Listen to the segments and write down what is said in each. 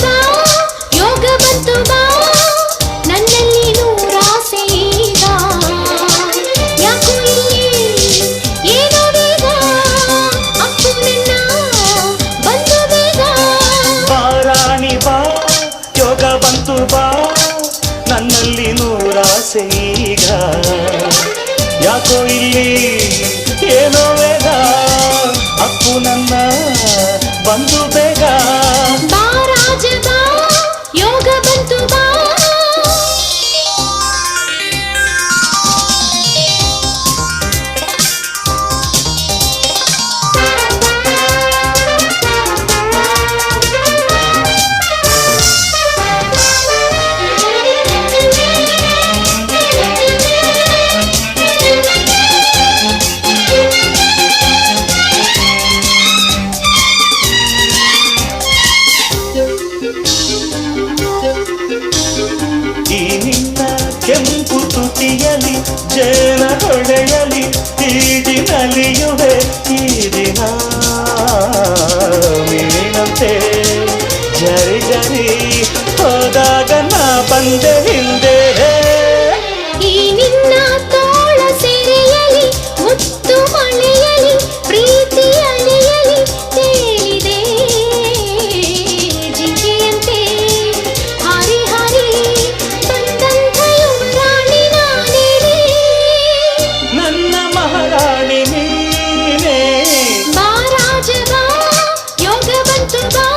ಬಾ ಯೋಗ ಬಂತು ಬಾ ನನ್ನಲ್ಲಿ ನೂರಾಸೆ ಈಗ ಯಾಕೋ ಇಲ್ಲಿ ಏನೋ ಬೇಗ ಅಪ್ಪು ನನ್ನ ಬಂದು ಬೇಗ ಬಾ ರಾಣಿ ಬಾ ಯೋಗ ಬಂತು ಬಾ ನನ್ನಲ್ಲಿ ನೂರಾಸೆ ಈಗ ಯಾಕೋ ಇಲ್ಲಿ ಏನೋ ಬೇಗ ಅಪ್ಪು ನನ್ನ ಬಂದು ಬೇಗ ಬಾ ರಾಜ ಬಾ ಯೋಗ ಬಂತು ಬಾ ಈ ನಿನ್ನ ಕೆಂಪು ತುಟಿಯಲಿ ಜೇನ ಹೊಡೆಯಲಿ ತೀಡಿನಲಿಯುವೆ ಈ ದಿನ ಮೀನಂತೆ ಜರಿ ಜರಿ ಹೋದಾಗ ನಾ ಬಂದೆ ಹಿಂದೆ ಈ ನಿನ್ನ ತೋಳ ಸೆರೆಯಲಿ ಮುತ್ತು ಮಳೆಯಲಿ ಪ್ರೀತಿ ಅಲೆಯಲಿ ತೇಲಿದೆ ಜಿಂಕೆಯಂತೆ ಹಾರಿ ಹಾರಿ ಬಂದಂಥ ಯುವರಾಣಿ ನಾನೇನೆ ನನ್ನ ಮಹಾರಾಣಿ ನೀನೇ ಬಾ ರಾಜ ಬಾ ಯೋಗ ಬಂತು ಬಾ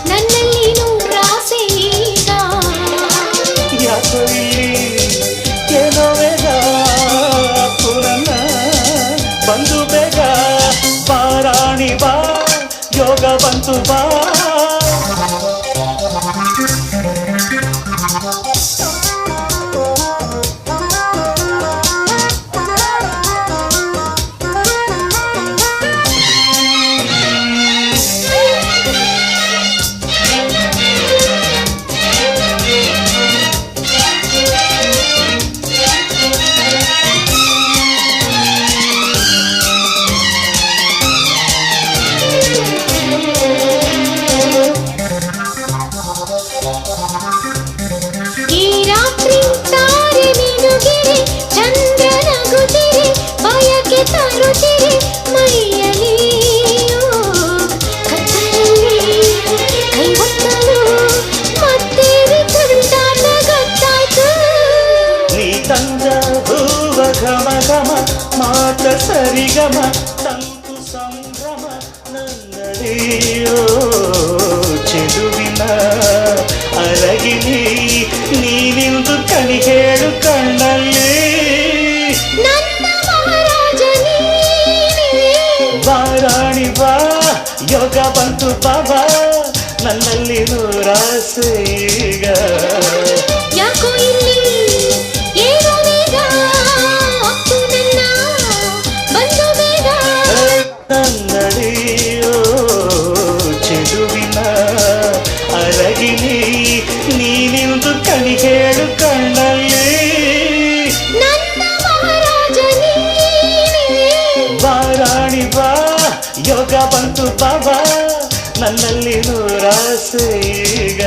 ನನ್ನಲ್ಲಿ ನೂರಾಸೆ ಈಗ ಯಾಕೋ ಇಲ್ಲಿ ಏನೋ ಬೇಗ ಅಪ್ಪು ನನ್ನ ಬಂದು ಬೇಗ ಬಾ ರಾಣಿ ಬಾ ಯೋಗ ಬಂತು ಬಾ ಈ ರಾತ್ರಿ ತಾರೆ ಮಿನುಗಿರೆ ಚಂದ್ರ ನಗುತ್ತಿರೆ ಬಯಕೆ ತರುತ್ತಿರೆ ಮೈಯಲ್ಲಿ ಕತ್ತಲಲ್ಲಿ ಕೈ ಒತ್ತಲು ಮತ್ತೆ ತುಂಟಾಟ ಗೊತ್ತಾಯ್ತು ನೀ ತಂದ ಹೂವ ಘಮ ಘಮ ಮಾತ ಸರಿಗಮ ತಂಪು ಸಂಭ್ರಮ ನನ್ನಡಿಯೋ ಚೆಲುವಿನ ಅರಗಿನಿ ನೀನಿಂದು ಕಣಿ ಹೇಳು ಕಣ್ಣಲ್ಲಿ ನನ್ನ ಮಹಾರಾಜ ನೀನೇ ಬಾ ರಾಣಿ ಬಾ ಯೋಗ ಬಂತು ಬಾಬಾ ನನ್ನಲ್ಲಿ ನೂರಾಸೆ ಈಗ ಯಾಕೋ ಇಲ್ಲಿ ಏನೋ ಬೇಗ ಅಪ್ಪು ನನ್ನ ಬಂದು ಬೇಗ ನನ್ನಡಿಯೋ ಚೆಲುವಿನ ಅರಗಿನಿ ನೀನಿಂದು ಕಣಿ ಹೇಳು ಕಣ್ಣಲ್ಲಿ ನನ್ನ ಮಹಾರಾಜ ನೀನೇ ಬಾ ರಾಣಿ ಬಾ ಯೋಗ ಬಂತು ಬಾಬಾ ನನ್ನಲ್ಲಿ ನೂರಾಸೆ ಈಗ